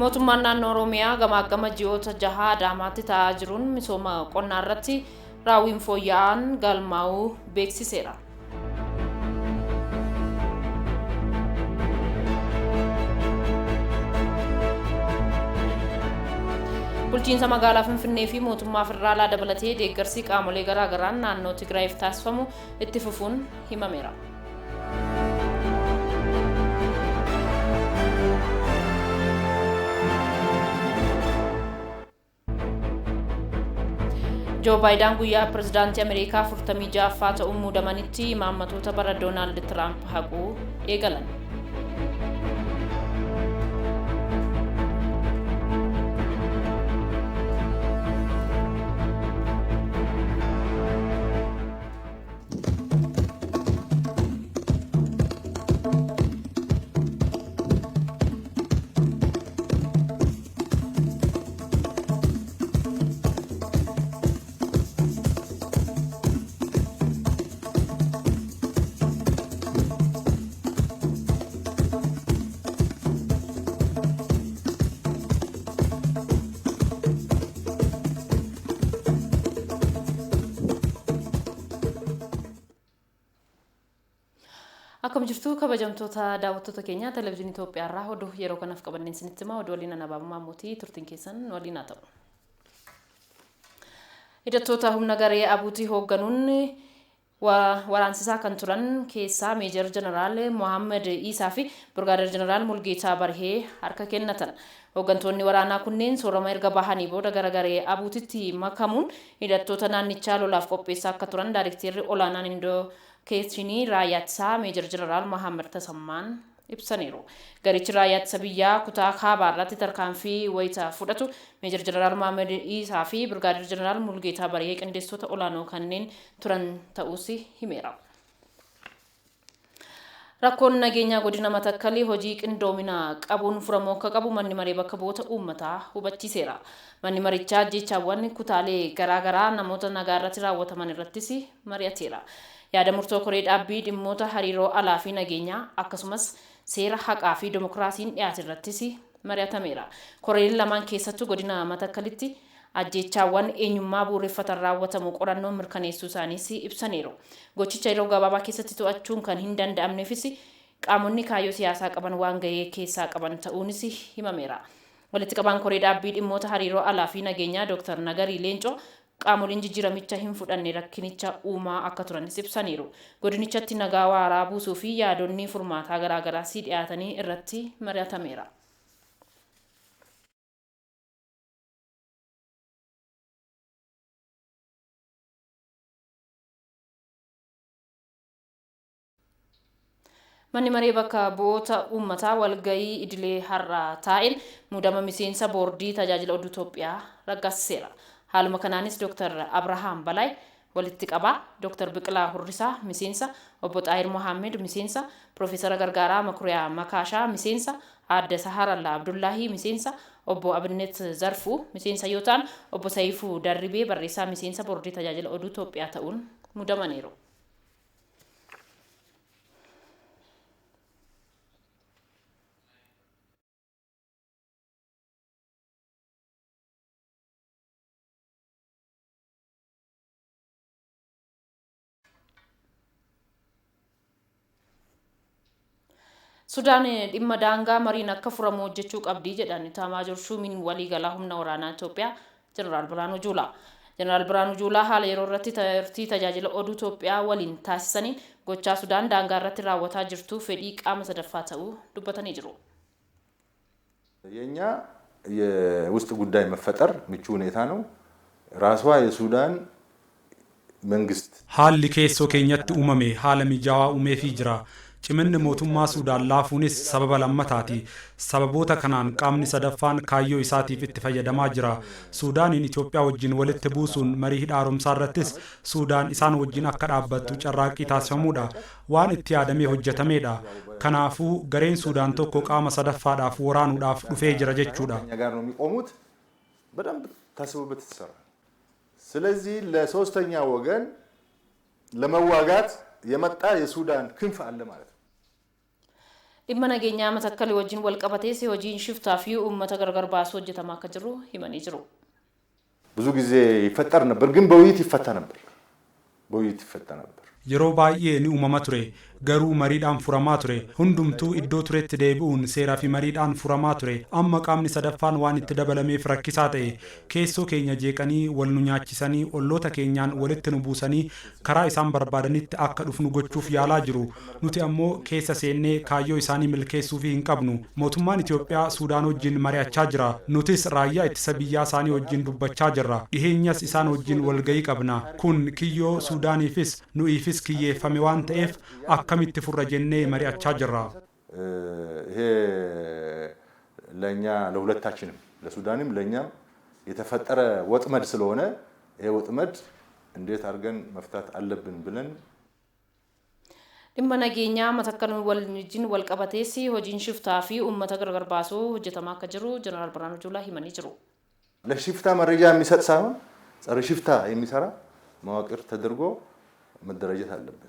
mootummaan naannoo Oromiyaa gamaagama ji'oota jahaa Adaamaatti ta'aa jiruun misooma qonnaa irratti raawwiin fooyya'aan galmaa'uu beeksiseera. Bulchiinsa magaalaa Finfinnee fi mootummaa federaalaa dabalatee deeggarsi qaamolee garaa garaan naannoo Tigraayiif taasifamu itti fufuun himameera. Joe Biden guyyaa pirezidaantii Ameerikaa 46ffaa ta'uun muudamanitti imaammatoota bara Doonaald Tiraamp haquu eegalan. Akkam jirtu kabajamtoota daawwattoota keenya televezyiinii Itoophiyaa irraa oduu yeroo kanaaf qabanneen isinitti himaa oduu waliin Anabaabamaa Mootii turtiin keessan waliin haa ta'u. Hidhattoota humna garee Abuutii hoogganuun waraansisaa kan turan keessaa Meejar Jeneraal Mohammed Isaa fi Birgaadeer Jeneraal Mulgeetaa Barhee harka kennatan. Hooggantoonni waraanaa kunneen soorama erga bahanii booda gara garee Abuutitti makamuun hidhattoota naannichaa lolaaf qopheessaa akka turan Daayirekteerri olaanaan Indoo Keetrinii Raayyaatsaa Meejar Jeneraal Mohammed Tasammaan ibsaniiru. Garichi Raayyaatsa biyyaa kutaa kaabaa irratti tarkaanfii wayita fudhatu Meejar Jeneraal Mohammed Isaa fi Birgaadeer Jeneraal Mulgeetaa Barhee qindeessitoota olaanoo kanneen turan ta'uus himeera. Rakkoon nageenyaa godina Matakkalii hojii qindoomina qabuun furamuu akka qabu manni maree bakka bu'oota uummataa hubachiiseera. Manni marichaa ajjeechaawwan kutaalee garaagaraa namoota nagaa irratti raawwataman irrattis mari'ateera. Yaada murtoo koree dhaabbii dhimmoota hariiroo alaa fi nageenyaa akkasumas seera haqaa fi dimokiraasiin dhiyaate irrattis mari'atameera. Koreen lamaan keessattuu godina Matakkalitti ajjeechaawwan eenyummaa bu'uureffatan raawwatamu qorannoon mirkaneessuu isaaniis ibsaniiru. Gochicha yeroo gabaabaa keessatti to'achuun kan hin danda'amneefis qaamonni kaayyoo siyaasaa qaban waan gahee keessaa qaban ta'uunis himameera. Walitti qabaan koree dhaabbii dhimmoota hariiroo alaa fi nageenyaa Dr. Nagarii Leencoo qaamoleen jijjiiramicha hin fudhanne rakkinicha uumaa akka turanis ibsaniiru. Godinichatti nagaa waaraa buusuu fi yaadonni furmaataa garaagaraas dhiyaatanii irratti mari'atameera. Manni maree bakka bu'oota uummataa walgahii idilee har'aa taa'een muudama miseensa boordii tajaajila oduu Itoophiyaa raggaasiseera. Haaluma kanaanis Dr. Abrahaam Balay walitti qabaa, Dr. Biqilaa Hurrisaa miseensa, Obbo Xaahir Mohammed miseensa, Profeesara Gargaaraa Makuriyaa Makaashaa miseensa, Aadde Saharallaa Abdullaahii miseensa, Obbo Abinnet Zarfuu miseensa yoo ta'an, Obbo Sayifuu Darribee barreessaa miseensa boordii tajaajila oduu Itoophiyaa ta'uun muudamaniiru. Sudaan dhimma daangaa mariin akka furamu hojjechuu qabdi jedhan Itaamaajoor Shuumiin waliigalaa humna waraanaa Itoophiyaa Jeneraal Biraanuu Juulaa. Jeneraal Biraanuu Juulaa haala yeroo irratti tajaajila oduu Itoophiyaa waliin taasisaniin gochaa Sudaan daangaa irratti raawwataa jirtu fedhii qaama sadaffaa ta'uu dubbatanii jiru. የኛ የውስጥ ጉዳይ መፈጠር ምቹ ሁኔታ ነው። ራሷ የሱዳን መንግስት haalli keessoo keenyatti uumame haala mijaawaa uumeefii jira. Ciminni mootummaa Suudaan laafuunis sababa lammataati. Sababoota kanaan qaamni sadaffaan kaayyoo isaatiif itti fayyadamaa jira. Suudaaniin Itoophiyaa wajjin walitti buusuun marii hidha haaromsaa irrattis Suudaan isaan wajjin akka dhaabbattu carraaqqii taasifamuudha. Waan itti yaadamee hojjetameedha. Kanaafuu gareen Suudaan tokko qaama sadaffaadhaaf waraanuudhaaf dhufee jira jechuudha. ስለዚህ ለሶስተኛ ወገን ለመዋጋት የመጣ የሱዳን ክንፍ አለ ማለት ነው። dhimma nageenyaa Matakkal wajjin wal qabatee hojiin shiftaa fi uummata gargar baasuu hojjetamaa akka jiru himanii jiru. ብዙ ጊዜ ይፈጠር ነበር ግን በውይይት ይፈታ ነበር yeroo baay'ee ni uumama ture garuu mariidhaan furamaa ture hundumtuu iddoo turetti deebi'uun seeraa fi mariidhaan furamaa ture amma qaamni sadaffaan waan itti dabalameef rakkisaa ta'e keessoo keenya jeeqanii wal nu nyaachisanii olloota keenyaan walitti nu buusanii karaa isaan barbaadanitti akka dhufnu gochuuf yaalaa jiru nuti ammoo keessa seennee kaayyoo isaanii milkeessuuf hin qabnu mootummaan Itoophiyaa Suudaan wajjin mari'achaa jira nutis raayyaa ittisa biyyaa isaanii wajjin dubbachaa jirra dhiheenyas isaan wajjin walgahii qabna kun kiyyoo Suudaaniifis nu'iifis kiyyeeffame waan ta'eef akkamitti furra jennee mari'achaa jirra. ይሄ ለኛ ለሁለታችንም ለሱዳንም ለኛም የተፈጠረ ወጥመድ ስለሆነ ይሄ ወጥመድ እንዴት አድርገን መፍታት አለብን ብለን dhimma nageenyaa Matakkal wajjin wal qabatees hojiin shiftaa fi uummata gargar baasuu hojjetamaa akka jiru Jeneraal Biraanuu Juulaa himanii jiru. ለሽፍታ መረጃ የሚሰጥ ሳይሆን ጸረ ሽፍታ የሚሰራ መዋቅር ተደርጎ መደራጀት አለበት።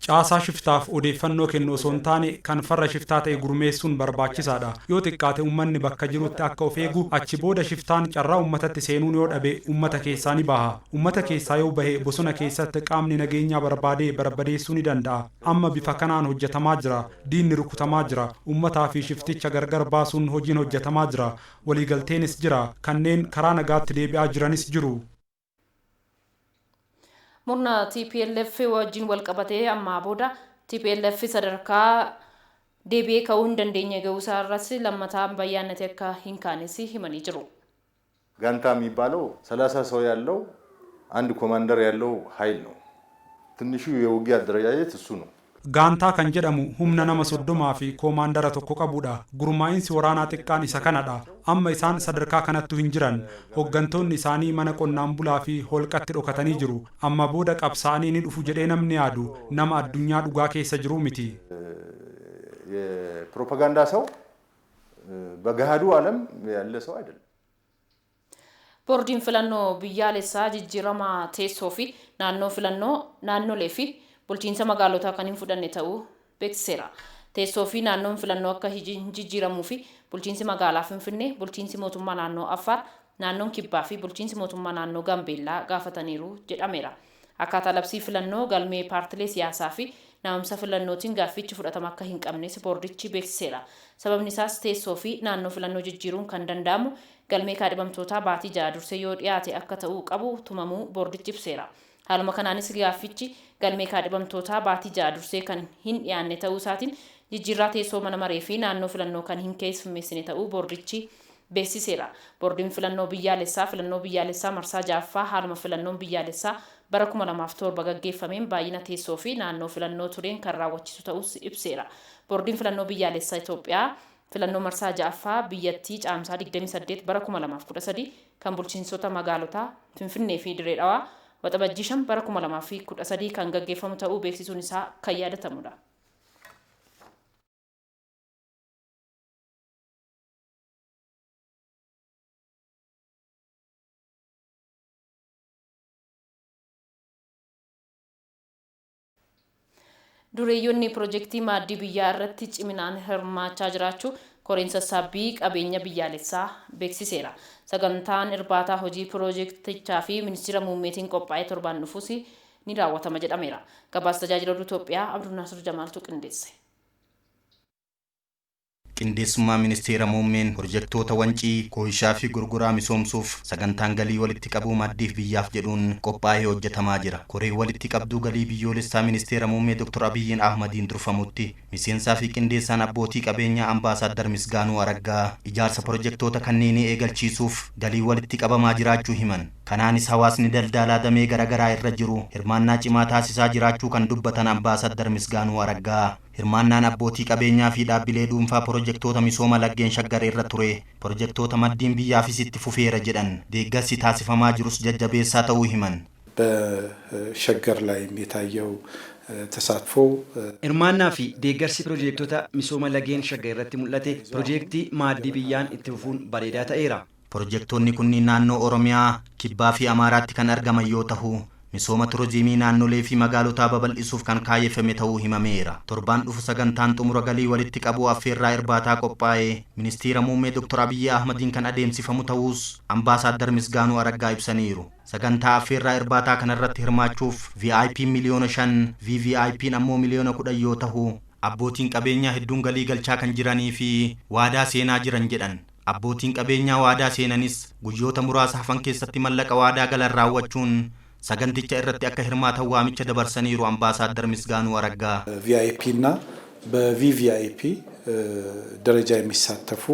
caasaa shiftaaf odeeffannoo kennu osoo hin taane kan farra shiftaa ta'e gurmeessuun barbaachisaadha yoo xiqqaate uummanni bakka jirutti akka of eegu achi booda shiftaan carraa uummatatti seenuun yoo dhabe uummata keessaa ni baha uummata keessaa yoo bahe bosona keessatti qaamni nageenyaa barbaadee barbadeessuu ni danda'a amma bifa kanaan hojjetamaa jira diinni rukutamaa jira uummataa fi shifticha gargar baasuun hojiin hojjetamaa jira waliigalteenis jira kanneen karaa nagaatti deebi'aa jiranis jiru. Murna TPLF wajjin wal qabatee ammaa booda TPLF sadarkaa deebi'ee ka'uu hin dandeenye ga'uusaa irratti lammataan bayyaannate akka hin kaanes himanii jiru. ጋንታ የሚባለው 30 ሰው ያለው አንድ ኮማንደር ያለው ኃይል ነው። ትንሹ የውጊያ አደረጃጀት እሱ ነው። gaantaa kan jedhamu humna nama 30 fi koomaandara tokko qabudha gurmaa'insi waraanaa xiqqaan isa kanadha amma isaan sadarkaa kanatti hin jiran hoggantoonni isaanii mana qonnaan bulaa fi holqatti dhokatanii jiru amma booda qabsaa'anii ni dhufu jedhee namni yaadu nama addunyaa dhugaa keessa jiru miti. የፕሮፓጋንዳ ሰው በገሃዱ ዓለም ያለ ሰው አይደለም። ቦርዲin filannoo biyyaalessaa jijjiirama teessoo fi naannoo filannoo naannolee fi bulchiinsa magaalotaa kan hin fudhanne ta'uu beeksiseera. Teessoo fi naannoon filannoo akka jijjiiramuu fi bulchiinsi magaalaa Finfinnee, bulchiinsi mootummaa naannoo Affaar, naannoon Kibbaa fi bulchiinsi mootummaa naannoo Gaambeellaa gaafataniiru jedhameera. Akkaataa labsii filannoo galmee paartilee siyaasaa fi naamsa filannootiin gaaffichi fudhatama akka hin qabnes boordichi beeksiseera. Sababni isaas teessoo fi naannoo filannoo jijjiiruun kan danda'amu galmee kaadhimamtootaa baatii 6 dursee yoo dhiyaate akka ta'uu qabu tumamuu boordichi ibseera. Haaluma kanaanis gaaffichi galmee kaadhimamtootaa baatii 6 dursee kan hin dhiyaanne ta'uu isaatiin jijjiirraa teessoo mana maree fi naannoo filannoo kan hin keessummeessine ta'uu boordichi beeksiseera. Boordiin filannoo biyyaalessaa marsaa 6ffaa haaluma filannoon biyyaalessaa bara 2007 gaggeeffameen baay'ina teessoo fi naannoo filannoo tureen kan raawwachiisu ta'us ibseera. Boordiin filannoo biyyaalessaa Itoophiyaa filannoo marsaa 6ffaa biyyattii caamsaa 28 bara 2013 kan bulchiinsota magaalotaa Finfinnee fi Dirree Dhawaa waxabajjii 5 bara 2013 kan gaggeeffamu ta'uu beeksisuun isaa kan yaadatamudha. Dureeyyoonni piroojeektii maaddii biyyaa irratti ciminaan hirmaachaa jiraachuu koreen sassaabbii qabeenya biyyaalessaa beeksiseera. Sagantaan irbaataa hojii piroojeektichaa fi ministeera muummeetiin qophaa'ee torbaan dhufuus ni raawwatama jedhameera. Gabaasa tajaajila Itoophiyaa Abduu Naasir Jamaaltu qindeesse. qindeessummaa ministeera muummeen pirojektoota wancii koohishaa fi gurguraa misoomsuuf sagantaan galii walitti qabuu maddiif biyyaaf jedhuun qophaa'ee hojjetamaa jira. Koree walitti qabduu galii biyyoolessaa ministeera muummee Dr. Abiyyiin Ahmadiin turfamutti miseensaa fi qindeessaan abbootii qabeenyaa Ambaasaadar Misgaanuu Araggaa ijaarsa pirojektoota kanneenii eegalchiisuuf galii walitti qabamaa jiraachuu himan. Kanaanis hawaasni daldalaa damee garaagaraa irra jiru hirmaannaa cimaa taasisaa jiraachuu kan dubbatan Ambaasaadar Misgaanuu Araggaa hirmaannaan abbootii qabeenyaa fi dhaabbilee dhuunfaa pirojektoota misooma laggeen shaggar irra ture pirojektoota maddiin biyyaafis itti fufeera jedhan deeggarsi taasifamaa jirus jajjabeessaa ta'uu himan. በሸገር ላይ የሚታየው ተሳትፎ hirmaannaa fi deeggarsi pirojektoota misooma laggeen shaggar irratti mul'ate pirojektii maaddii biyyaan itti fufuun bareedaa ta'eera. Pirojektoonni kunniin naannoo Oromiyaa, Kibbaa fi Amaaraatti kan argaman yoo ta'u misooma turizimii naannolee fi magaalotaa babal'isuuf kan kaayeffame ta'uu himameera. Torbaan dhufu sagantaan xumura galii walitti qabuu affeerraa irbaataa qophaa'ee ministeera muummee Dr. Abiyyi Ahmadiin kan adeemsifamu ta'uus ambaasaaddar Misgaanuu Araggaa ibsaniiru. Sagantaa affeerraa irbaataa kanarratti hirmaachuuf VIP miliyoona 5 VVIP ammoo miliyoona 10 yoo ta'u abbootiin qabeenyaa hedduun galii galchaa kan jiranii fi waadaa seenaa jiran jedhan. Abbootiin qabeenyaa waadaa seenanis guyyoota muraasa hafan keessatti mallaqa waadaa galan raawwachuun saganticha irratti akka hirmaatan waamicha dabarsaniiru ambaasaaddar Misgaanuu Araggaa. ቪአይፒ እና በቪቪአይፒ ደረጃ የሚሳተፉ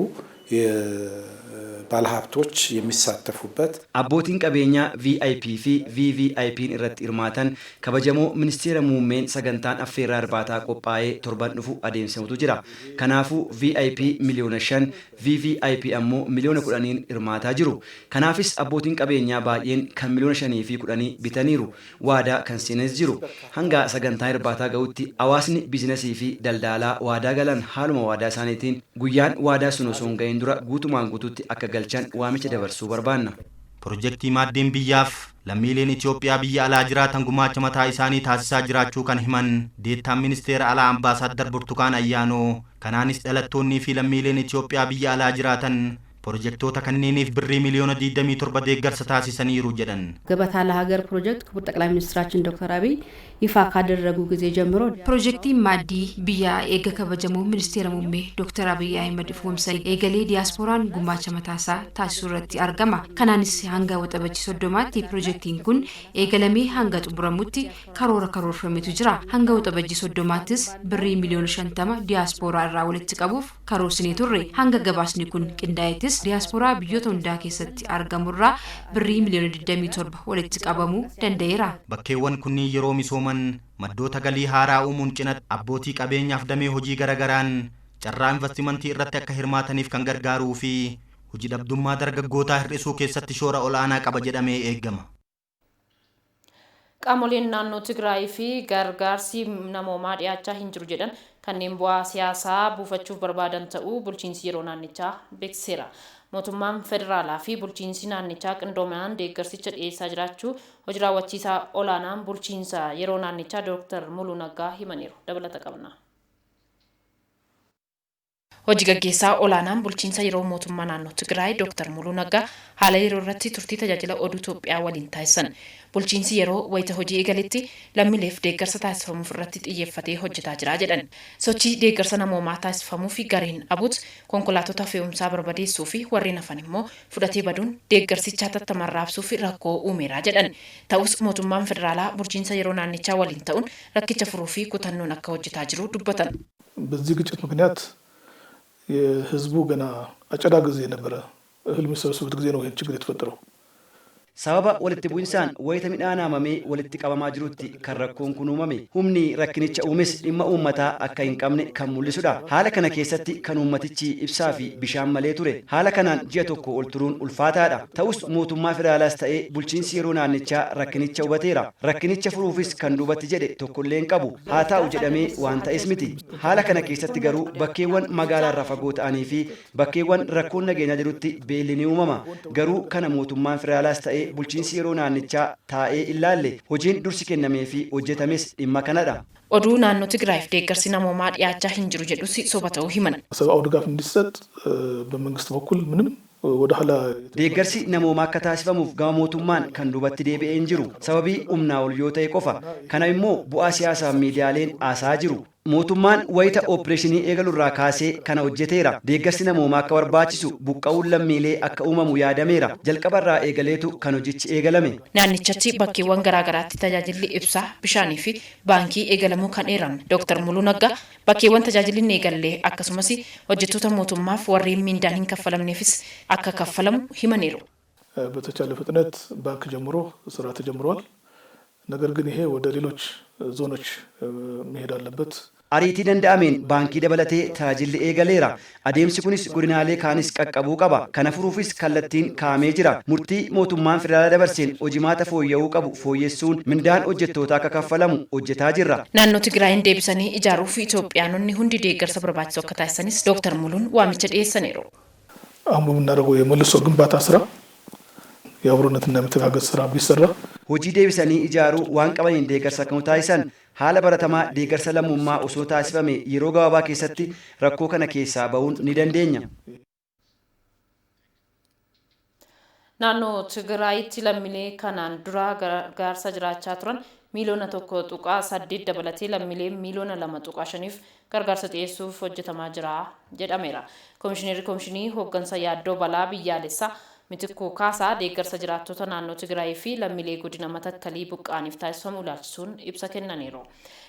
ባለሀብቶች የሚሳተፉበት abbootiin qabeenyaa VIP fi VVIP'n irratti hirmaatan kabajamoo ministeera muummeen sagantaan affeerraa irbaataa qophaa'ee torban dhufu adeemsifamutu jira. Kanaafuu VIP miliyoona 5 VVIP ammoo miliyoona 10 hirmaataa jiru. Kanaafis abbootiin qabeenyaa baay'een kan miliyoona 5 fi 10 bitaniiru. Waadaa kan seenes jiru. Hanga sagantaa irbaataa ga'utti hawaasni biizinasii fi daldalaa waadaa galan haaluma waadaa isaaniitiin guyyaan waadaa sun osoo hin ga'in dura guutumaan guutuutti akka galchan waamicha dabarsuu barbaanna. Projektii maaddeen biyyaaf lammiileen Itoophiyaa biyya alaa jiraatan gumaacha mataa isaanii taasisaa jiraachuu kan himan deettaan ministeera alaa ambaasaaddar Burtukaan Ayyaanoo kanaanis dhalattoonnii fi lammiileen Itoophiyaa biyya alaa jiraatan ፕሮጀክቶታ ከኔኔፍ ብሬ ሚሊዮን 27 ደገርሰ ታሲሰኒሩ ጀደን ገበታ ለሀገር ፕሮጀክት ክቡር ጠቅላይ ሚኒስትራችን ዶክተር አብይ ይፋ ካደረጉ ጊዜ ጀምሮ ፕሮጀክቲ ማዲ ቢያ ኤገ ከበጀሙ ሚኒስቴር ሙሜ ዶክተር አብይ አህመድ ፉምሰይ ኤገሌ ዲያስፖራን ጉማቸ መታሳ ታሱረት አርገማ ከናንስ ሃንጋ ወጠበች ሶዶማት ፕሮጀክቲን ኩን ኤገለሚ ሃንጋ ጥቡረሙቲ ከሮር ፈሚቱ ጅራ ሃንጋ ወጠበች ሶዶማትስ ብሬ ሚሊዮን ሸንተማ ዲያስፖራ ራውለት ቀቡፍ ከሮስኒ ቱሬ ሃንጋ ገባስኒ ኩን ቅንዳይትስ diaspora biyyoota hundaa keessatti argamurraa birrii miliyoona 27 walitti qabamuu danda'eera. Bakkeewwan kunniin yeroo misooman maddoota galii haaraa uumuun cinatti abbootii qabeenyaaf damee hojii garagaraan carraa investimentii irratti akka hirmaataniif kan gargaaruu fi hojii dhabdummaa dargaggootaa hir'isuu keessatti shoora olaanaa qaba jedhamee eegama. Qaamoleen naannoo Tigraay fi gargaarsi namoomaa dhiyaachaa hin jiru jedhan kanneen bu'aa siyaasaa buufachuuf barbaadan ta'uu bulchiinsi yeroo naannichaa beeksiseera. Mootummaan federaalaa fi bulchiinsi naannichaa qindoominaan deeggarsicha dhiyeessaa jiraachuu hojii raawwachiisaa olaanaan bulchiinsa yeroo naannichaa Dr. Muluu Naggaa himaniiru. Dabalata qabna. Hojii gaggeessaa olaanaan bulchiinsa yeroo mootummaa naannoo Tigraay Dr. Muluu Naggaa haala yeroo irratti turtii tajaajila oduu Itoophiyaa waliin taasisan. Bulchiinsi yeroo wayita hojii eegaletti lammiileef deeggarsa taasifamuuf irratti xiyyeeffatee hojjetaa jira jedhan. Sochii deeggarsa namoomaa taasifamuu fi gareen abut konkolaattota fe'umsaa barbadeessuu fi warreen hafan immoo fudhatee baduun deeggarsicha tattamaan raabsuu fi rakkoo uumeera jedhan. Ta'us mootummaan federaalaa bulchiinsa yeroo naannichaa waliin ta'uun rakkicha furuu fi kutannoon akka hojjetaa jiru dubbatan. በዚህ ግጭት ምክንያት የህዝቡ ገና አጨዳ ጊዜ ነበረ እህል የሚሰበስቡት ጊዜ ነው ይሄን ችግር የተፈጠረው sababa walitti bu'insaan wayita midhaan haamamee walitti qabamaa jirutti kan rakkoon kun uumame humni rakkinicha uumes dhimma uummataa akka hin qabne kan mul'isudha. Haala kana keessatti kan uummatichi ibsaa fi bishaan malee ture. Haala kanaan ji'a tokko ol turuun ulfaataadha. Ta'us mootummaa federaalaas ta'ee bulchiinsi yeroo naannichaa rakkinicha hubateera. Rakkinicha furuufis kan duubatti jedhe tokkollee hin qabu. Haa ta'u jedhamee waan ta'es miti. Haala kana keessatti garuu bakkeewwan magaalaarraa fagoo ta'anii fi bakkeewwan rakkoon nageenyaa jirutti beelli ni uumama. Garuu kana mootummaan federaalaas ta'ee bulchiinsi yeroo naannichaa taa'ee ilaalle hojiin dursi kennamee fi hojjetames dhimma kanadha. Oduu naannoo Tigraayiif deeggarsi namoomaa dhiyaachaa hin jiru jedhus soba ta'uu himan. ሰብአዊ ድጋፍ እንዲሰጥ በመንግስት በኩል ምንም ወደ ኋላ deeggarsi namoomaa akka taasifamuuf gama mootummaan kan duubatti deebi'ee hin jiru. Sababii humnaa ol yoo ta'e qofa. Kana immoo bu'aa siyaasaaf miidiyaaleen haasaa jiru. mootummaan wayita opereeshinii eegalurraa kaasee kana hojjeteera. Deeggarsi namoomaa akka barbaachisu buqqa'uun lammiilee akka uumamu yaadameera. Jalqabarraa eegaleetu kan hojichi eegalame. Naannichatti bakkeewwan garaagaraatti tajaajilli ibsaa, bishaanii fi baankii eegalamuu kan eeran Dr. Muluu Naggaa bakkeewwan tajaajilli eegallee akkasumas hojjettoota mootummaaf warreen miindaan hin kaffalamneefis akka kaffalamu himaniiru. በተቻለ ፍጥነት ባንክ ጀምሮ ስራ ተጀምሯል። ነገር ግን ይሄ ወደ ሌሎች ዞኖች መሄድ አለበት። ariitii danda'ameen baankii dabalatee tajaajilli eegaleera. Adeemsi kunis godinaalee kaanis qaqqabuu qaba. Kana furuufis kallattiin kaa'amee jira. Murtii mootummaan federaalaa dabarseen hojimaata fooyya'uu qabu fooyyessuun mindaan hojjettootaa akka kaffalamu hojjetaa jirra. Naannoo Tigraayin deebisanii ijaaruuf Itoophiyaanonni hundi deeggarsa barbaachisu akka taasisanis Dr. Muluun waamicha dhiyeessaniiru. አሁን በምናደርገው የመልሶ ግንባታ ስራ የአብሮነትና የመተጋገዝ ስራ ቢሰራ hojii deebisanii ijaaruu waan qabaniin deeggarsa kan taasisan haala baratamaa deeggarsa lammummaa osoo taasifame yeroo gabaabaa keessatti rakkoo kana keessaa ba'uun ni dandeenya. Naannoo Tigraayitti lammiilee kanaan dura gargaarsa jiraachaa turan miliyoona 1.8 dabalatee lammiilee miliyoona 2.5 gargaarsa dhiyeessuuf hojjetamaa jira jedhameera. Komishinii hooggansa yaaddoo balaa biyyaalessaa Mitikuu Kaasaa deeggarsa jiraattota naannoo Tigraayii fi lammiilee godina Matakkalii buqqaaniif taasifamu ilaalchisuun ibsa kennaniiru.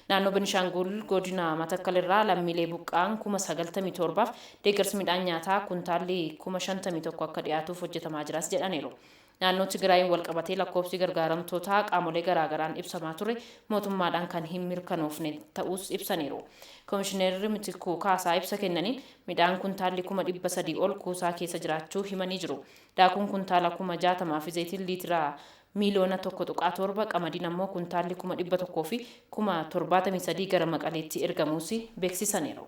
Naannoo Beenishaangul godina Matakkalirraa lammiilee buqqaan 97,000 deeggarsi midhaan nyaataa kuntaalli 51,000 akka dhiyaatuuf hojjetamaa jiras jedhaniiru. Naannoo Tigraayiin wal qabatee lakkoofsi gargaaramtootaa qaamolee garaagaraan ibsamaa ture mootummaadhaan kan hin mirkanoofne ta'us ibsaniiru. Komishineerri Mitikuu Kaasaa ibsa kennaniin midhaan kuntaalli 300,000 ol kuusaa keessa jiraachuu himanii jiru. Daakuun kuntaala 60,000 fi zayitiin liitiraa miliyoona 1.7 qamadiin ammoo kuntaalli 100,000 fi 73,000 gara Maqaleetti ergamuus beeksisaniiru.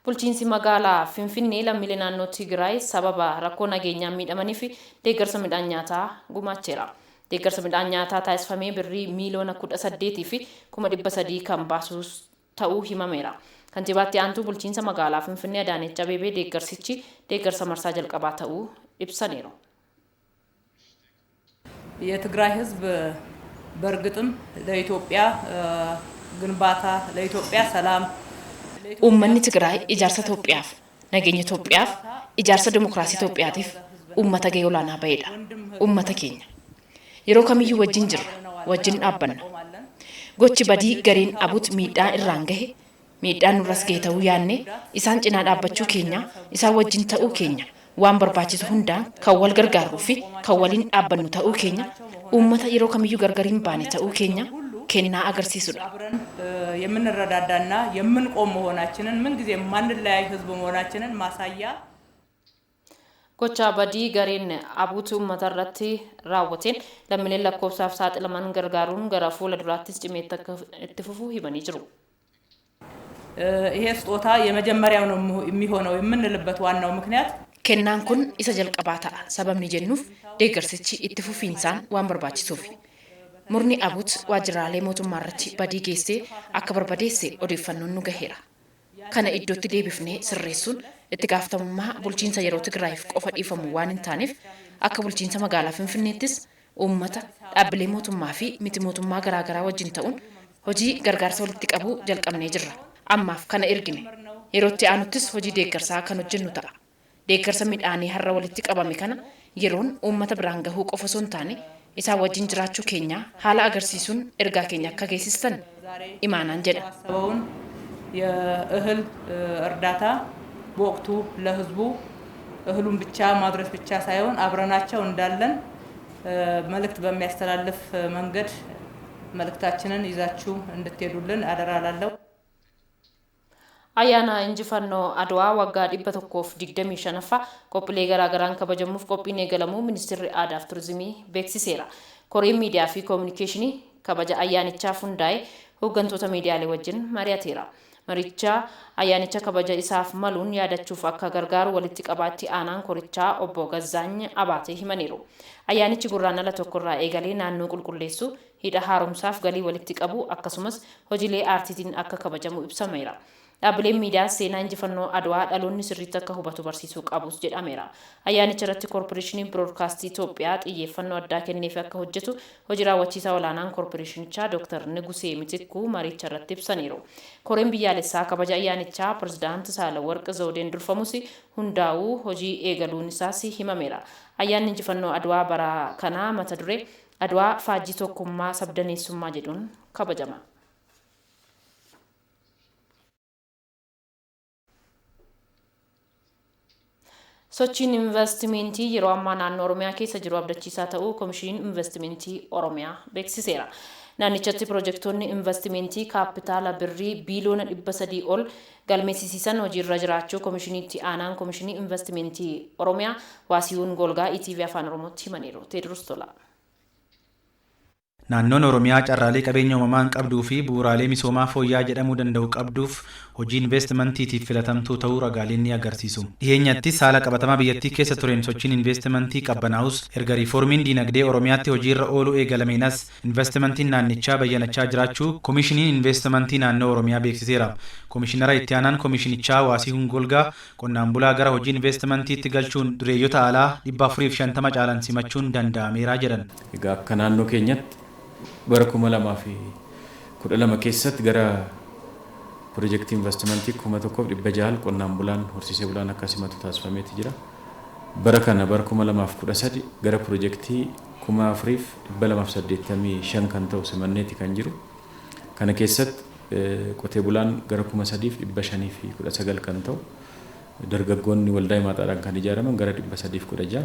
Bulchiinsi magaalaa Finfinnee lammiilee naannoo Tigraay sababa rakkoo nageenyaan miidhamanii fi deeggarsa midhaan nyaataa gumaacheera. Deeggarsa midhaan nyaataa taasifamee birrii miliyoona 18 fi 300,000 kan baasus ta'uu himameera. Kantiibaatti aantuu bulchiinsa magaalaa Finfinnee Adaanech Abeebee deeggarsichi deeggarsa marsaa jalqabaa ta'uu ibsaniiru. የትግራይ ህዝብ በእርግጥም ለኢትዮጵያ ግንባታ ለኢትዮጵያ ሰላም Uummanni Tigraay ijaarsa Itoophiyaaf, nageenya Itoophiyaaf, ijaarsa dimokiraasii Itoophiyaatiif uummata gahee olaanaa ba'edha. Uummata keenya. Yeroo kamiyyuu wajjin jirra, wajjin dhaabbanna. Gochi badii gareen abuut miidhaa irraan gahe, miidhaan nurras gahe ta'uu yaanne, isaan cinaa dhaabbachuu keenya, isaan wajjin ta'uu keenya, waan barbaachisu hundaan kan wal gargaaruu fi kan waliin dhaabbannu ta'uu keenya, uummata yeroo kamiyyuu gargar hin baane ta'uu keenya kennaa agarsiisudha. የምንረዳዳና የምንቆም መሆናችንን ምን ጊዜ ማንለያይ ህዝብ መሆናችንን ማሳያ Gocha badii gareen abuutu uummata irratti raawwateen lammiileen lakkoofsaaf saaxilaman gargaaruun gara fuula duraattis cimee itti fufuu himanii jiru. ይሄ ስጦታ የመጀመሪያው ነው የሚሆነው የምንልበት ዋናው ምክንያት kennaan kun isa jalqabaa ta'a. Sababni jennuuf deeggarsichi itti fufiinsaan waan barbaachisuuf. Murni abuut waajjiraalee mootummaa irratti badii geessee akka barbadeesse odeeffannoon nu gaheera. Kana iddootti deebifnee sirreessuun itti gaafatamummaa bulchiinsa yeroo Tigraayiif qofa dhiifamu waan hin taaneef akka bulchiinsa magaalaa Finfinneettis uummata dhaabbilee mootummaa fi miti mootummaa garaagaraa wajjin ta'uun hojii gargaarsa walitti qabuu jalqabnee jirra. Ammaaf kana ergine. Yerootti aanuttis hojii deeggarsaa kan hojjennu ta'a. Deeggarsa midhaanii har'a walitti qabame kana yeroon uummata biraan gahuu qofa osoo hin taane isaa wajjin jiraachuu keenya haala agarsiisuun ergaa keenya akka geessistan imaanaan jedha. የእህል እርዳታ በወቅቱ ለህዝቡ እህሉን ብቻ ማድረስ ብቻ ሳይሆን አብረናቸው እንዳለን መልእክት በሚያስተላልፍ መንገድ መልእክታችንን ይዛችሁ እንድትሄዱልን አደራ ላለሁ። Ayyaana injifannoo Adwaa waggaa 125ffaa qophiilee garaagaraan kabajamuuf qophiin eegalamuu Ministeerri Aadaa fi Turizimii beeksiseera. Koreen miidiyaa fi koominikeeshinii kabaja ayyaanichaaf hundaa'e hooggantoota miidiyaalee wajjin mari'ateera. Maricha ayyaanicha kabaja isaaf maluun yaadachuuf akka gargaaru walitti qabaatti aanaan korichaa obbo Gazzaany Abaatee himaniiru. Ayyaanichi gurraandhala tokkorraa eegalee naannoo qulqulleessuu, hidha haaromsaaf galii walitti qabu akkasumas hojiilee aartiitiin akka kabajamu ibsameera. Dhaabbileen miidiyaa seenaa injifannoo Adwaa dhaloonni sirriitti akka hubatu barsiisuu qabus jedhameera. Ayyaanicha irratti koorporeeshinii biroodkaastii Itoophiyaa xiyyeeffannoo addaa kenneef akka hojjetu hojii raawwachiisaa olaanaan koorporeeshinichaa Dr. Nigusee Mitikuu maricha irratti ibsaniiru. Koreen biyyaalessaa kabaja ayyaanichaa Pirezidaanti Saalawarq Zawudeen durfamus hundaa'uu hojii eegaluun isaas himameera. Ayyaanni injifannoo Adwaa bara kanaa mata duree Adwaa faajjii tokkummaa sabdaneessummaa jedhuun kabajama. Sochiin investimentii yeroo ammaa naannoo Oromiyaa keessa jiru abdachiisaa ta'uu Komishinii Investimentii Oromiyaa beeksiseera. Naannichatti piroojektonni investimentii kaapitaala birrii biiliyoona 300 ol galmeessisiisan hojiirra jiraachuu komishiniitti aanaan Komishinii Investimentii Oromiyaa Waasiyuun Golgaa ETV Afaan Oromootti himaniiru. Teedros Tola. Naannoon Oromiyaa carraalee qabeenya uumamaan qabduu fi bu'uuraalee misoomaa fooyya'aa jedhamuu danda'u qabduuf hojii investimantiitiif filatamtuu ta'uu ragaaleen ni agarsiisu. Dhiyeenyattis haala qabatamaa biyyattii keessa tureen sochiin investimantii qabbanaa'us erga riiformiin diinagdee Oromiyaatti hojiirra ooluu eegalameenas investimantiin naannichaa bayyanachaa jiraachuu koomishiniin investimantii naannoo Oromiyaa beeksiseera. Koomishinara itti aanaan koomishinichaa Waasii Hungolgaa qonnaan bulaa gara hojii investimantiitti galchuun dureeyyota alaa 450 caalan simachuun danda'ameera jedhan. Egaa akka naannoo keenyatti bara 2012 keessatti gara piroojeektii investimentii 1600 qonnaan bulaan horsiisee bulaan akka simatu taasifameeti jira. Bara kana bara 2013 gara piroojeektii 4285 kan ta'u simanneeti kan jiru. Kana keessatti qotee bulaan gara 3519 kan ta'u dargaggoonni waldaa himaataadhaan kan ijaaraman gara 316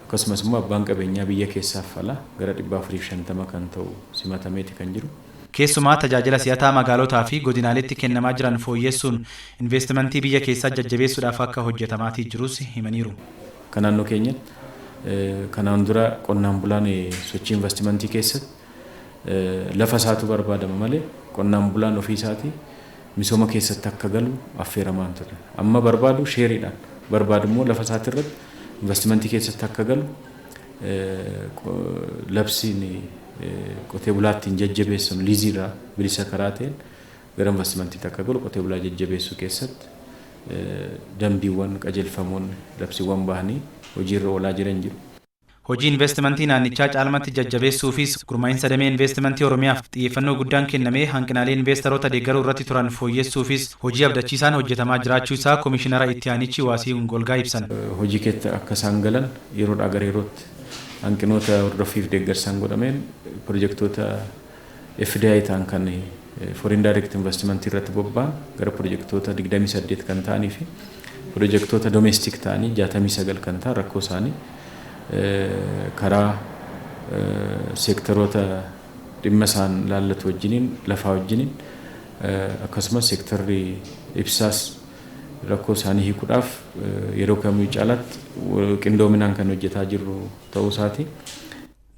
akkasumas immoo abbaan qabeenyaa biyya keessaaf ala gara 450 kan ta'u simatameeti kan jiru. Keessumaa tajaajila si'ataa magaalotaa fi godinaaleetti kennamaa jiran fooyyessuun investimentii biyya keessaa jajjabeessuudhaaf akka hojjetamaatii jirus himaniiru. Kan naannoo keenyatti kanaan dura qonnaan bulaan sochii investimentii keessatti lafa isaatu barbaadama malee qonnaan bulaan ofii isaatii misooma keessatti akka galu affeeramaan ture. Amma barbaadu sheeriidhaan barbaadu immoo lafa isaati irratti investimentii keessatti akka galu labsiin qotee bulaattiin jajjabeessuun liiziirraa bilisa karaa ta'een gara investimentiitti akka galu qotee bulaa jajjabeessuu keessatti dambiiwwan qajeelfamoonni labsiiwwan bahanii hojiirra oolaa jiran jiru. Hojii investimentii naannichaa caalmatti jajjabeessuufis gurmaa'insa damee investimentii Oromiyaaf xiyyeeffannoo guddaan kennamee hanqinaalee investoroota deeggaruu irratti turan fooyyessuufis hojii abdachiisaan hojjetamaa jiraachuu isaa koomishinara itti aanichi Waasii Hungolgaa ibsan. Hojii keessa akka isaan galan yeroodhaa gara yerootti hanqinoota hordoffiif deeggarsaan godhameen piroojeektoota FDI ta'an kan foreign direct investment irratti bobba'an gara piroojeektoota 28 kan ta'anii fi piroojeektoota domestic ta'anii 69 kan ta'an rakkoo isaanii karaa seektaroota dhimma isaan laallatu wajjiniin lafaa wajjiniin akkasumas seektarri ibsaas rakkoo isaanii hiikuudhaaf yeroo kamii caalaatti qindoominaan kan hojjetaa jirru ta'uu isaati.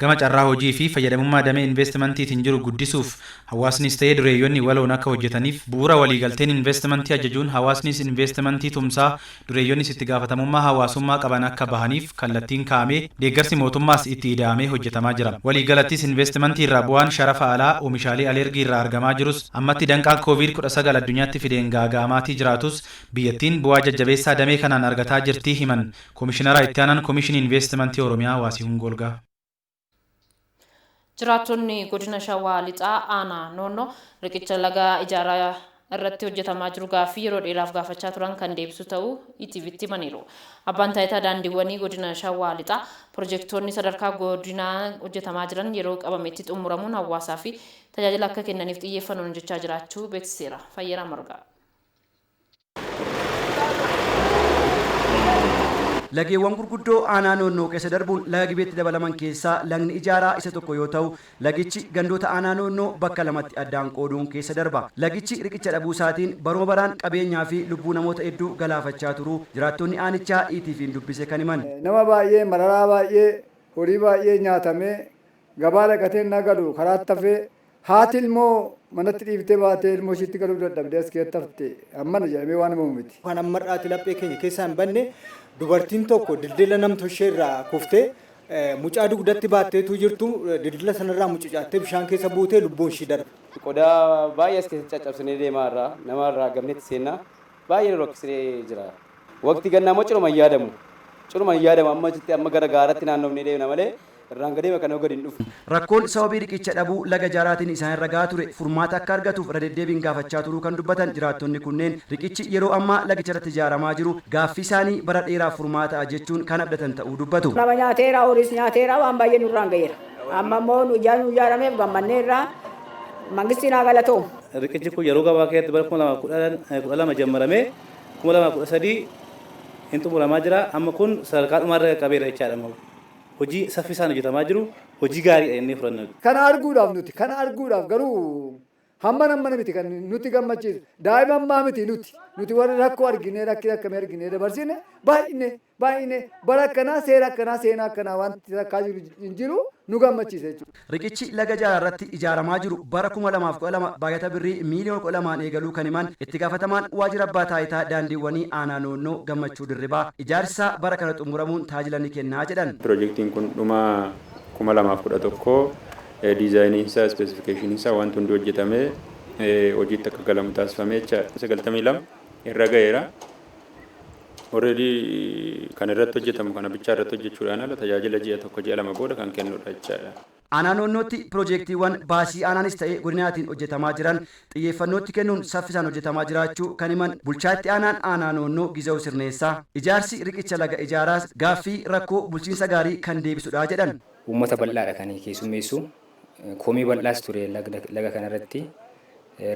Gama carraa hojii fi fayyadamummaa damee investimentiitiin jiru guddisuuf hawaasnis ta'ee dureeyyoonni waloon akka hojjetaniif bu'uura waliigalteen investimentii ajajuun hawaasnis investimentii tumsaa dureeyyoonnis itti gaafatamummaa hawaasummaa qaban akka bahaniif kallattiin kaa'amee deeggarsi mootummaas itti ida'amee hojjetamaa jira. Waliigalattis investimentii irraa bu'aan sharafa alaa oomishaalee alergii irraa argamaa jirus ammatti danqaan COVID-19 addunyaatti fideen gaaga'amaatii jiraatus biyyattiin bu'aa jajjabeessaa damee kanaan argataa jirtii himan koomishinara itti aanaan koomishinii investimentii Oromiyaa Waasii Hungolgaa. Jiraattonni godina Shawaa Lixaa aanaa noonnoo riqicha laga ijaaraa irratti hojjetamaa jiru gaaffii yeroo dheeraaf gaafachaa turan kan deebisu ta'uu ETV'tti himaniiru. Abbaan taayitaa daandiiwwanii godina Shawaa Lixaa piroojeektoonni sadarkaa godinaa hojjetamaa jiran yeroo qabametti xumuramuun hawaasaa fi tajaajila akka kennaniif xiyyeeffannoon hojjechaa jiraachuu beeksiseera. Fayyeraa Margaa. Lageewwan gurguddoo aanaa noonnoo keessa darbuun laga gibeetti dabalaman keessaa lagni ijaaraa isa tokko yoo ta'u lagichi gandoota aanaa noonnoo bakka lamatti addaan qooduun keessa darba. Lagichi riqicha dhabuu isaatiin baruma baraan qabeenyaa fi lubbuu namoota hedduu galaafachaa turu jiraattonni aanichaa ETV'n dubbise kan himan. Nama baay'ee mararaa baay'ee horii baay'ee nyaatamee gabaa dhaqatee nagalu karaatti hafee haati ilmoo manatti dhiiftee baatee ilmoo ishiitti galuu dadhabdee as keessatti hafte ammana jedhamee waan himamu miti. Kan ammarraati laphee keenya keessaan banne dubartiin tokko dildila namtoshee irraa kuftee mucaa dugdatti baatteetu jirtu dildila sanarraa mucucaattee bishaan keessa buutee lubbuun ishii darbe. Qodaa baay'ee as keessatti caccabsinee deemaa irraa namarraa gamnetti seenaa baay'ee rakkisnee jira. Waqtii gannaa immoo ciruma hin yaadamu amma gara gaaratti naannofnee deemna malee irraan gadee kan gadi hin dhufu. Rakkoon sababii riqicha dhabuu laga jaaraatiin isaan irra gahaa ture furmaata akka argatuuf irra deddeebiin gaafachaa turuu kan dubbatan jiraattonni kunneen riqichi yeroo ammaa lagicha irratti ijaaramaa jiru gaaffii isaanii bara dheeraaf furmaata jechuun kan abdatan ta'uu dubbatu. Nama nyaateera horiis nyaateera waan baay'ee nurraan gaheera. Amma immoo nu ijaarameef gammannee irraa mangistiin haa galatoom. Riqichi kun yeroo gabaa keessatti bara 2012 jalqabamee 2013 hin xumuramaa jira. Amma kun sadarkaa dhumaarra qabeera jechaadha. Hojii saffisaan hojjetamaa jiru hojii gaariidha jennee fudhanna. Kana arguudhaaf garuu hamma namma miti kan nuti gammachiisu daa'ima ammaa miti nuti warra rakkoo arginee rakkina akkamii arginee dabarsine baay'ine bara akkanaa seera akkanaa seenaa akkanaa wanti takkaa jiru hin jiru nu gammachiisa jechuudha. Riqichi laga Jaaraa irratti ijaaramaa jiru bara 2012 baay'ata birrii miiliyoona 12 eegaluu kan himan itti gaafatamaan waajjira abbaa taayitaa daandiiwwanii aanaa noonnoo gammachuu dirribaa ijaarsa bara kana xumuramuun tajaajila ni kennaa jedhan. Piroojeektiin kun dhuma 2011 diizaayinii isaa ispeesifikeeshinii isaa wanti hundi hojjetamee hojiitti akka galamu taasifamee jecha 92 irra ga'eera. Already kan irratti hojjetamu kana bichaa irratti hojjechuudhaan ala tajaajila ji'a tokko ji'a lama booda kan kennudha jechaadha. Aanaa noonnootti piroojeektiiwwan baasii aanaanis ta'ee godinaatiin hojjetamaa jiran xiyyeeffannootti kennuun saffisaan hojjetamaa jiraachuu kan himan bulchaatti aanaa noonnoo Gizaa'u Sirneessaa ijaarsi riqicha laga Jaaraas gaaffii rakkoo bulchiinsa gaarii kan deebisudha jedhan. Uummata bal'aadha kan keessummeessu komii bal'aas ture laga kanarratti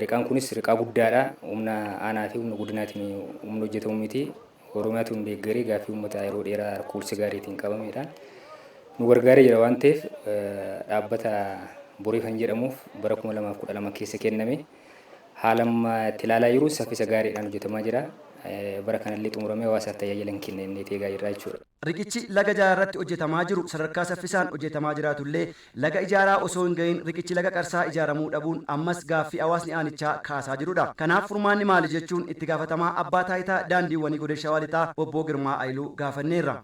riqaan kunis riqaa guddaadha humna aanaa fi humna godinaatiin humna hojjetamu miti. Oromiyaatu hin deeggaree gaaffii uummataa yeroo dheeraa rakkoolsi gaariitiin qabamedha. Nu gargaaree jira waan ta'eef dhaabbata borii kan jedhamuuf bara 2012 keessa kenname haala amma itti ilaalaa jiru saffisa gaariidhaan hojjetamaa jira. Bara kanallee xumuramee hawaasaaf tajaajila kennee teegaa jirra jechuudha. Riqichi laga Jaaraa irratti hojjetamaa jiru sadarkaa saffisaan hojjetamaa jiraatullee laga Jaaraa osoo hin gahin riqichi laga Qarsaa ijaaramuu dhabuun ammas gaaffii hawaasni aanichaa kaasaa jirudha. Kanaaf furmaanni maali jechuun itti gaafatamaa abbaa taayitaa daandiiwwanii godina Shawaa Lixaa obbo Girmaa Ayiluu gaafanneerra.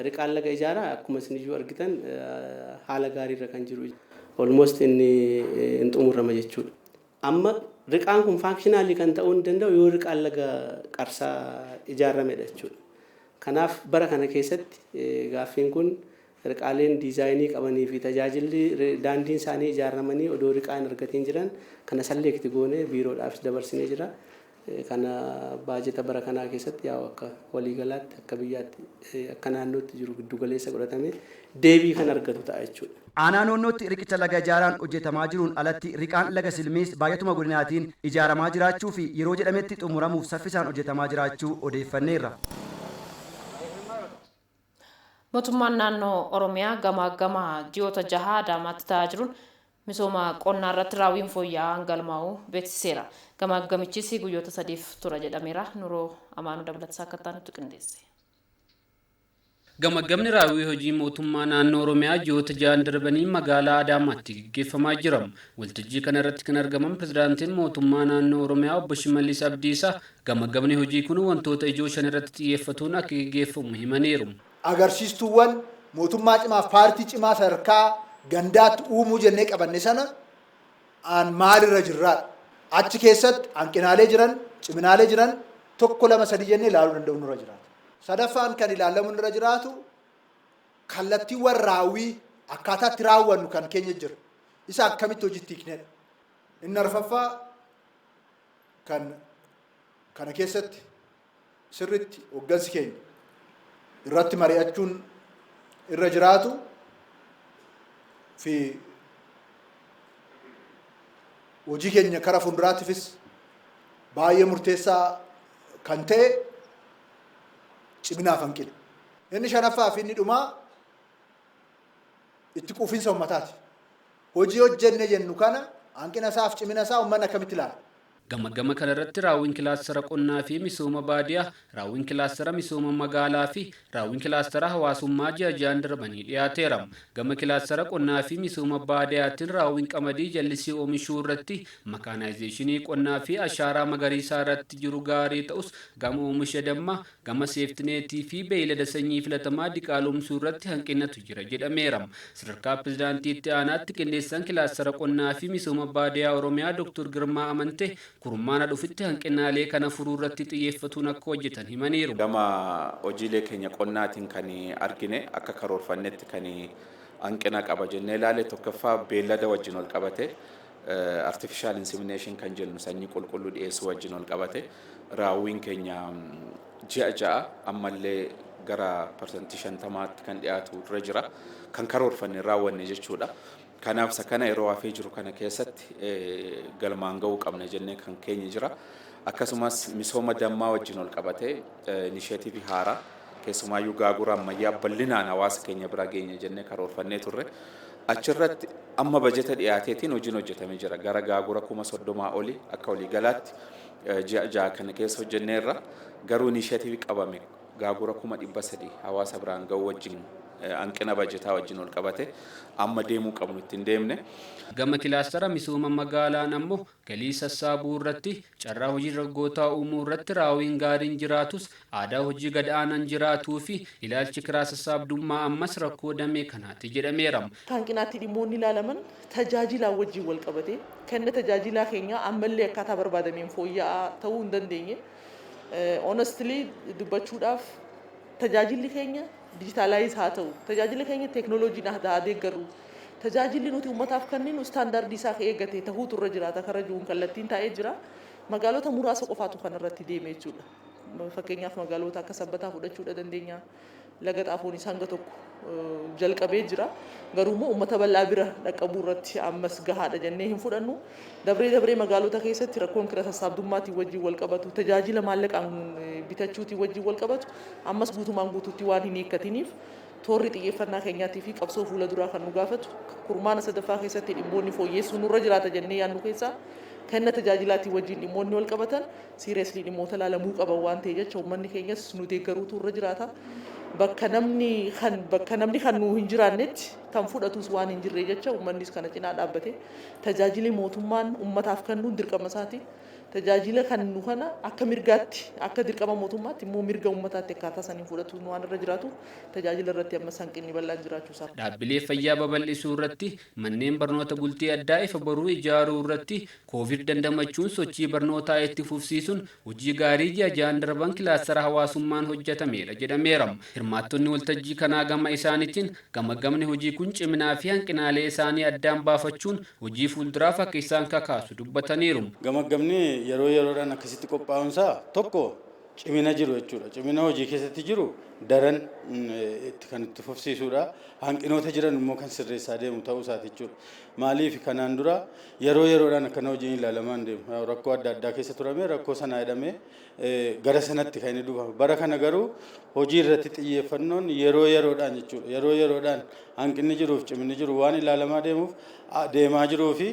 Riqaan laga Jaaraa akkuma isin argitan haala gaariirra kan jiru. Almost inni hin xumurama jechuudha. Amma riqaan kun faankshinaali kan ta'uu hin danda'u yoo riqaan laga Qarsaa ijaaramedha jechuudha. Kanaaf bara kana keessatti gaaffiin kun riqaaleen diizaayinii qabanii fi tajaajilli daandiin isaanii ijaaramanii odoo riqaa hin argatiin jiran kana salleekti goonee biiroodhaaf dabarsinee jira. Kana baajeta bara kanaa keessatti yaa akka waliigalaatti akka biyyaatti akka naannootti jiru giddu galeessa godhatamee deebii kan argatu ta'a jechuudha. Aanaa noonnootti riqicha laga Jaaraan hojjetamaa jiruun alatti riqaan laga Silmiis baay'atuma godinaatiin ijaaramaa jiraachuu fi yeroo jedhametti xumuramuuf saffisaan hojjetamaa jiraachuu odeeffanneerra. Mootummaan naannoo Oromiyaa gamaa ji'oota 6 Adaamaatti ta'aa jiruun misooma qonnaa irratti raawwiin fooyya'aan galmaa'uu beeksiseera. Gamaagamichis guyyoota 3f tura jedhameera. Nuroo Amaanuu Dabalataa akka ta'anitti qindeesse. Gamagamni raawwii hojii mootummaa naannoo Oromiyaa ji'oota 6 darbanii magaalaa Adaamaatti gaggeeffamaa jira. Waltajjii kana irratti kan argaman pirezidaantiin mootummaa naannoo Oromiyaa obbo Shimallis Abdiisaa gamagamni hojii kun wantoota ijoo 5 irratti xiyyeeffatuun akka gaggeeffamu himaniiru. Agarsiistuuwwan mootummaa cimaa paartii cimaa sadarkaa gandaatti uumuu jennee qabanne sana aan maalirra jirraadha. Achi keessatti hanqinaalee jiran, ciminaalee jiran tokko lama sadii jennee ilaaluu danda'u nurra jiraata. Sadaffaan kan ilaalamu nurra jiraatu kallattiiwwan raawwii akkaataatti raawwannu kan keenya jira. Isa akkamitti hojiitti hiiknedha. Inni arfaffaa kana keessatti sirritti hooggansi keenya irratti mari'achuun irra jiraatu fi hojii keenya karaa fuulduraatiifis baay'ee murteessaa kan ta'e ciminaaf hanqina. Inni shanaffaa fi inni dhumaa itti quufinsa uummataati. Hojii hojjenne jennu kana hanqina isaa fi cimina isaa uummanni akkamitti ilaala? Gama kana irratti raawwiin kilaastara qonnaa fi misooma baadiyaa, raawwiin kilaastara misooma magaalaa fi raawwiin kilaastara hawaasummaa ji'aan darbanii dhiyaateera. Gama kilaastara qonnaa fi misooma baadiyaatiin raawwiin qamadii jallisii oomishuu irratti makaanaayizeeshinii qonnaa fi ashaaraa magariisaa irratti jiru gaarii ta'us gama oomisha dammaa, gama seeftineetii fi beeylada sanyii filatamaa diqaalomsuu irratti hanqinatu jira jedhameera. Sadarkaa pirezidaantiitti aanaatti qindeessaan kilaastara qonnaa fi misooma baadiyaa Oromiyaa Dr. Girmaa Amantee kurmaana dhufitti hanqinaalee kana furuu irratti xiyyeeffatuun akka hojjetan himaniiru. Gama hojiilee keenya qonnaatiin kan argine akka karoorfannetti kan hanqina qaba jennee ilaale tokkoffaa beellada wajjin ol qabate artificial insemination kan jennu sanyii qulqulluu dhiyeessuu wajjin ol qabate raawwiin keenya ji'a ja'a ammallee gara parsantii 50tti kan dhiyaatu irra jira kan karoorfanne raawwanne jechuudha. Kanaaf isa kana yeroo hafee jiru kana keessatti galmaan ga'uu qabna jennee kan keenya jira. Akkasumas misooma dammaa wajjin ol qabate inisheetiivii haaraa keessumaayyuu gaagura ammayyaa bal'inaan hawaasa keenya bira geenya jennee karoorfannee turre. achirratti amma bajeta dhiyaateetiin hojiin hojjetamee jira gara gaagura 30,000 oli akka walii galaatti ji'a ja'a kana keessa hojjenneerra garuu inishiyatiivii qabame gaagura 300,000 hawaasa biraan ga'u wajjin hanqina bajetaa wajjin ol qabate amma deemuu qabnu ittiin deemne. Gama kilaastara misooma magaalaan ammoo galii sassaabuu irratti carraa hojii dargaggootaa uumuu irratti raawwiin gaariin jiraatus aadaa hojii gad aanaan jiraatuu fi ilaalchi kiraa sassaabdummaa ammas rakkoo damee kanaatti jedhameera. Hanqinaatti dhimmoonni ilaalaman tajaajilaa wajjin wal qabate kenna tajaajilaa keenya ammallee akkaataa barbaadameen fooyya'aa ta'uu hin dandeenye. Honestly dubbachuudhaaf tajaajilli keenya dijitaalaayiz haa ta'u tajaajilli keenya teeknooloojiin haa deeggaru tajaajilli nuti uummataaf kenninu istaandaardii isaa eeggate ta'uutu irra jiraata karaa jiruun kallattiin taa'ee jira magaalota muraasa qofaatu kan irratti deeme jechuudha fakkeenyaaf magaalota akka sabbataa fudhachuudha dandeenya laga xaafoonis hanga tokko jalqabee jira garuu immoo uummata bal'aa bira dhaqqabuu irratti ammas gahaadha jennee hin fudhannu dabree magaalota keessatti rakkoon kiraa sassaabdummaatiin wajjin wal qabatu tajaajila maallaqaan bitachuutiin wajjin wal qabatu ammas guutumaan guutuutti waan hin eeggatiniif toorri xiyyeeffannaa keenyaatii fi qabsoo fuula duraa kan nu gaafatu kurmaana sadaffaa keessatti dhimmoonni fooyyessuu nurra jiraata jennee yaadnu keessaa kenna tajaajilaatii wajjin dhimmoonni wal qabatan siireeslii dhimmoota ilaalamuu qaban waan ta'e jecha uummanni keenyas nu deeggaruutu irra jiraata. Bakka namni kan nu hin jiraannetti kan fudhatus waan hin jirre jecha uummannis kana cinaa dhaabbate tajaajila mootummaan uummataaf kennuun dirqama isaati. Tajaajila kan nu kana akka mirgaatti akka dirqama mootummaatti immoo mirga uummataatti akkaataa saniin fudhatu waan irra jiraatu tajaajila irratti ammas hanqinni bal'aan jiraachuu isaa. Dhaabbilee fayyaa babal'isuu irratti manneen barnoota bultii addaa ifa boruu ijaaruu irratti koovid dandamachuun sochii barnootaa itti fufsiisuun hojii gaarii ji'aan darban kilaastara hawaasummaan hojjetameera jedhameera. Hirmaattonni waltajjii kanaa gama isaaniitiin gamaggamni hojii kun ciminaa fi hanqinaalee isaanii addaan baafachuun hojii fuulduraaf akka isaan kakaasu dubbataniiru. Gamaggamni yeroo yeroodhaan akkasitti qophaa'uunsaa tokko cimina jiru jechuudha. Cimina hojii keessatti jiru daran kan itti fufsiisuudha. Hanqinoota jiran immoo kan sirreessaa deemu ta'uu isaati jechuudha. Maaliif kanaan dura yeroo yeroodhaan akkana hojiin ilaalamaan deemu. Rakkoo adda addaa keessa turame rakkoo sanaa jedhamee gara sanatti kan inni dhufa. Bara kana garuu hojii irratti xiyyeeffannoon yeroo yeroodhaan jechuudha. Yeroo yeroodhaan hanqinni jiruuf ciminni jiru waan ilaalamaa deemaa jiruu fi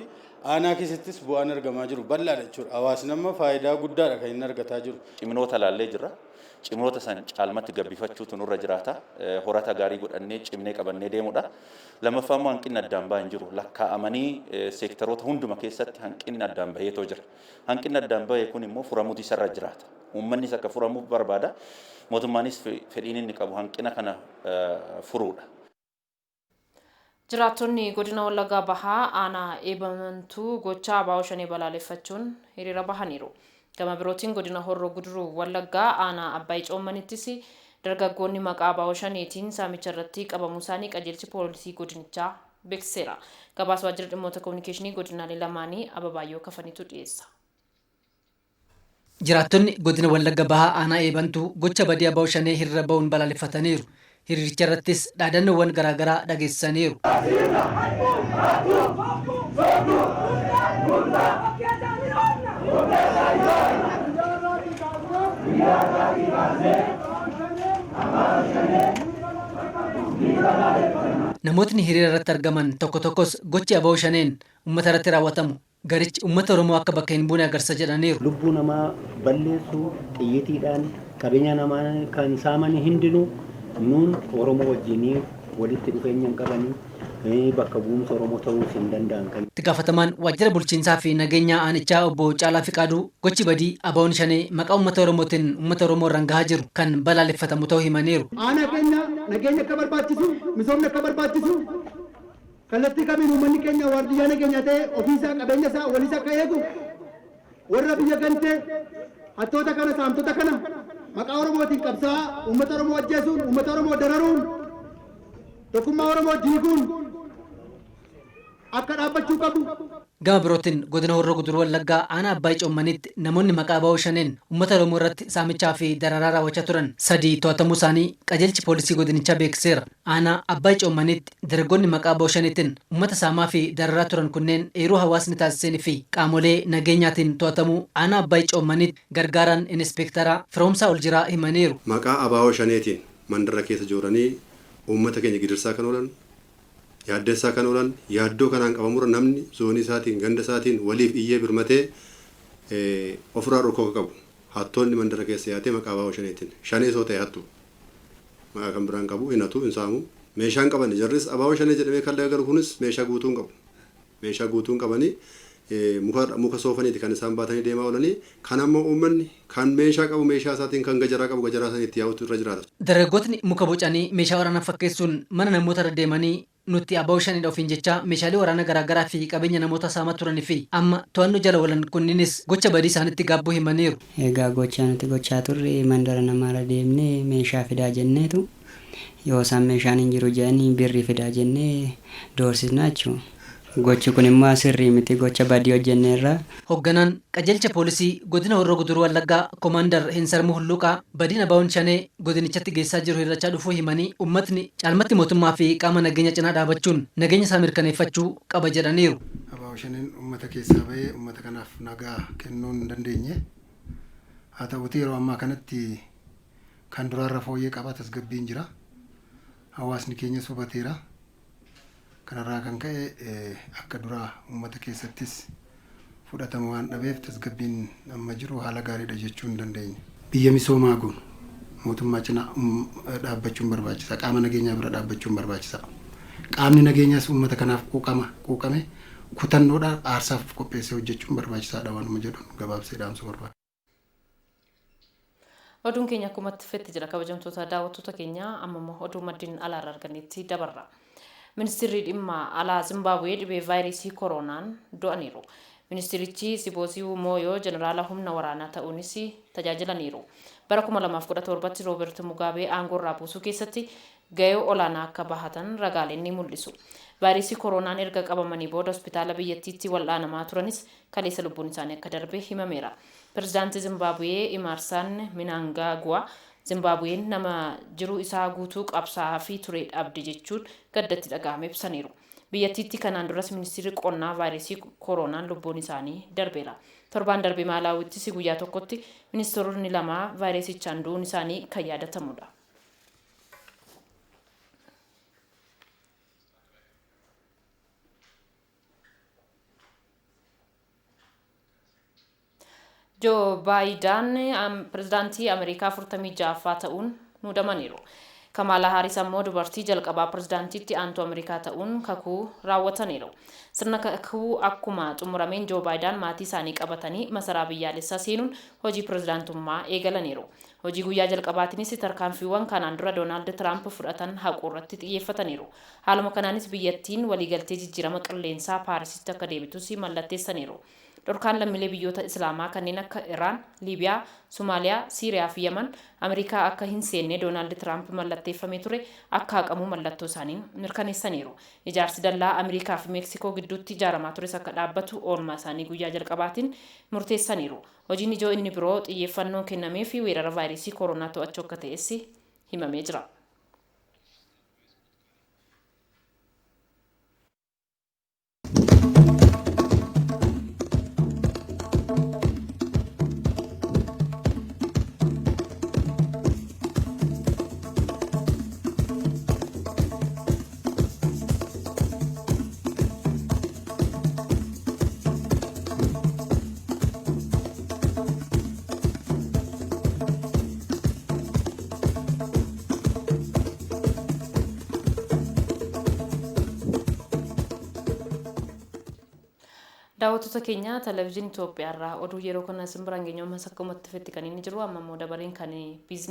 aanaa keessattis bu'aan argamaa jiru bal'aadha jechuudha. Hawaasni amma faayidaa guddaadha kan inni argataa jiru. Ciminoota ilaallee jirra. Ciminoota sana caalmatti gabbifachuutu nurra jiraata. Horata gaarii godhannee cimnee qabannee deemudha. Lammaffaa immoo hanqinni addaan ba'an jiru. Lakkaa'amanii seektaroota hunduma keessatti hanqinni addaan baheetoo jira. Hanqinni addaan bahee kun immoo furamuutu isarra jiraata. Uummannis akka furamuuf barbaada. Mootummaanis fedhiin inni qabu hanqina kana furuudha. Jiraattonni godina Wallaggaa Bahaa aanaa eebantuu gochaa abaa'oo shanii balaaleffachuun hiriira bahaniiru. Gama birootiin godina Horroo Guduruu Wallaggaa aanaa Abbaay Coommanittis dargaggoonni maqaa abaa'oo shaniitiin saamicha irratti qabamuu isaanii qajeelchi poolisii godinichaa beeksiseera. Gabaasa waajjira dhimmoota kominikeeshinii godinaalee lamaanii Ababaayyoo Kafaniitu dhiyeessa. Jiraattonni godina Wallagga Bahaa aanaa eebantuu gocha badii abaa'oo shanii hiriira bahuun balaaleffataniiru. Hiriiricha irrattis dhaadannoowwan garaagaraa dhageessisaniiru. Namootni hiriira irratti argaman tokko tokkos gochi abaa'oo shaneen uummata irratti raawwatamu garichi uummata Oromoo akka bakka hin buune agarsiisa jedhaniiru. Lubbuu namaa balleessuu xiyyiitiidhaan qabeenya namaa kan saaman hundinuu nuun Oromoo wajjinii walitti dhufeenya hin qabanii bakka bu'umsa Oromoo ta'uu hin danda'an kan. Itti gaafatamaan waajjira bulchiinsaa fi nageenya aanichaa obbo Caalaa Fiqaaduu gochi badii abaa'oon shanee maqaa uummata Oromootiin uummata Oromoo irraan gahaa jiru kan balaaleffatamu ta'uu himaniiru. Aanaa keenya nageenya akka barbaachisu misoomni akka barbaachisu kallattii kamiin uummanni keenya waardiyyaa nageenya ta'e ofiisaa qabeenya isaa waliis akka eegu warra biyya gantee hattoota kana saamtota kana maqaa Oromootiin qabsaa uummata Oromoo ajjeesuun uummata Oromoo dararuun tokkummaa Oromoo diiguun akka dhaabbachuu qabu. Gama birootiin godina Horroo Guduruu Wallaggaa aanaa Abbaay Coommanitti namoonni maqaa abaa'oo shaneen uummata Oromoo irratti saamichaa fi dararaa raawwachaa turan 3 to'atamuu isaanii qajeelchi poolisii godinichaa beeksiseera. Aanaa Abbaay Coommanitti dargaggoonni maqaa abaa'oo shaniitiin uummata saamaa fi dararaa turan kunneen eeruu hawaasni taasisanii fi qaamolee nageenyaatiin to'atamuu aanaa Abbaay Coommanitti gargaaraan inspektaraa Firoomsaa Oljiraa himaniiru. Maqaa abaa'oo shaneetiin mandara keessa jooranii uummata keenya gidirsaa kan oolan yaaddeessaa kan oolan yaaddoo kanaan qabamurra namni zoonii isaatiin ganda isaatiin waliif iyyee birmatee ofirraa dhorkoo qabu hattoonni mandara keessa yaatee maqaa abaaboo shaneetiin shanee soo ta'e hattu maqaa kan biraan qabu hin hatu hin saamu meeshaan qaban jarris abaaboo shanee jedhamee kan garuu kunis meeshaa guutuun qabu meeshaa guutuun qabanii muka soofaniiti kan isaan baatanii deemaa oolanii kan ammoo uummanni kan meeshaa qabu meeshaa isaatiin kan gajaraa qabu gajaraa saniitti yaa'utu irra jiraata. Dargaggootni muka bocanii meeshaa waraanaa fakkeessuun mana namoota irra deemanii nuti abaaboo shaniidha ofiin jecha meeshaalee waraanaa garaagaraa fi qabeenya namoota saamaa turanii fi amma to'annoo jala oolan kunniinis gocha badii isaanitti gaabboo himaniiru. Egaa gochaa nuti gochaa turre mandara namaarra deemnee meeshaa fidaa jenneetu yoo isaan meeshaan hin jiru jedhanii birrii fidaa jennee doorsisnaa jechuudha. Gochi kun immoo sirrii miti gocha badii hojjenneerra. Hoogganaan qajeelcha poolisii godina Horroo Guduruu Wallaggaa Koomaandar Hinsarmuu Hulluuqaa badiin abaaboon shanee godinichatti geessaa jiru hir'achaa dhufuu himanii uummatni caalmatti mootummaa fi qaama nageenya cinaa dhaabachuun nageenya isaa mirkaneeffachuu qaba jedhaniiru. Abaaboo shaneen uummata keessaa bahee uummata kanaaf nagaa kennuu hin dandeenye. Haa ta'uutii yeroo ammaa kanatti kan duraarra fooyyee qaba tasgabbiin jira. Hawaasni keenya hubateera. Kanarraa kan ka'e akka duraa uummata keessattis fudhatama waan dhabeef tasgabbiin amma jiru haala gaariidha jechuu hin dandeenya. Biyya misoomaa kun mootummaa cinaa dhaabbachuun barbaachisaa. Qaama nageenyaa bira dhaabbachuun barbaachisaa. Qaamni nageenyaas uummata kanaaf quuqame kutannoodhaan aarsaaf qopheessee hojjechuun barbaachisaadha waanuma jedhuun gabaabsee dhaamsuu barbaada. Oduun keenya akkumatti fetti jira kabajamtoota daawwattoota keenya amma oduu maddiin alaarraa argannetti dabarra. Ministeerri dhimma alaa Zimbabwee dhibee vaayirasii koronaan du'aniiru. Ministeerichi Siboosii Mooyoo jeneraala humna waraanaa ta'uunis tajaajilaniiru. Bara 2017 Roobert Mugaabee aangoorraa buusuu keessatti gahee olaanaa akka bahatan ragaaleen ni mul'isu. Vaayirasii koronaan erga qabamanii booda hospitaala biyyattiitti wal'aanamaa turanis kaleessa lubbuun isaanii akka darbe himameera. Pirezidaantii Zimbabwee Emmerson Mnangagwa Zimbabween nama jiruu isaa guutuu qabsaa'aa fi ture dhabde jechuun gaddatti dhaga'ame ibsaniiru. Biyyattiitti kanaan duras ministeerri qonnaa vaayirasii koronaan lubbuun isaanii darbeera. Torbaan darbe Maalaawittis guyyaa tokkotti ministeeronni lama vaayirasichaan du'uun isaanii kan yaadatamudha. Joe Biden pirezidaantii Ameerikaa 46ffaa ta'uun muudamaniiru. Kamala Harris ammoo dubartii jalqabaa pirezidaantiitti aantu Ameerikaa ta'uun kakuu raawwataniiru. Sirna kakuu akkuma xumurameen Joe Biden maatii isaanii qabatanii masaraa biyyaalessaa seenuun hojii pirezidaantummaa eegalaniiru. Hojii guyyaa jalqabaatiinis tarkaanfiiwwan kanaan dura Doonaald Tiraamp fudhatan haquu irratti xiyyeeffataniiru. Haaluma kanaanis biyyattiin waliigaltee jijjiirama qilleensaa Paarisitti akka deebitus mallatteessaniiru. Dhorkaan lammiilee biyyoota Islaamaa kanneen akka Iraan, Liibiyaa, Somaaliyaa, Siiriyaa fi Yaman Ameerikaa akka hin seenne Doonaald Tiraamp mallatteeffamee ture akka haqamu mallattoo isaanii mirkaneessaniiru. Ijaarsi dallaa Ameerikaa fi Meeksikoo gidduutti ijaaramaa tures akka dhaabbatu oolmaa isaanii guyyaa jalqabaatiin murteessaniiru. Hojiin ijoo inni biroo xiyyeeffannoo kennamee fi weerara vaayirasii koronaa to'achuu akka ta'es himamee jira. Daawwattoota keenya televezyiinii Itoophiyaa irraa oduu yeroo kana simbiraan geenyummaa sakkumatti fetti kan inni jiru amma immoo dabareen kan biizinii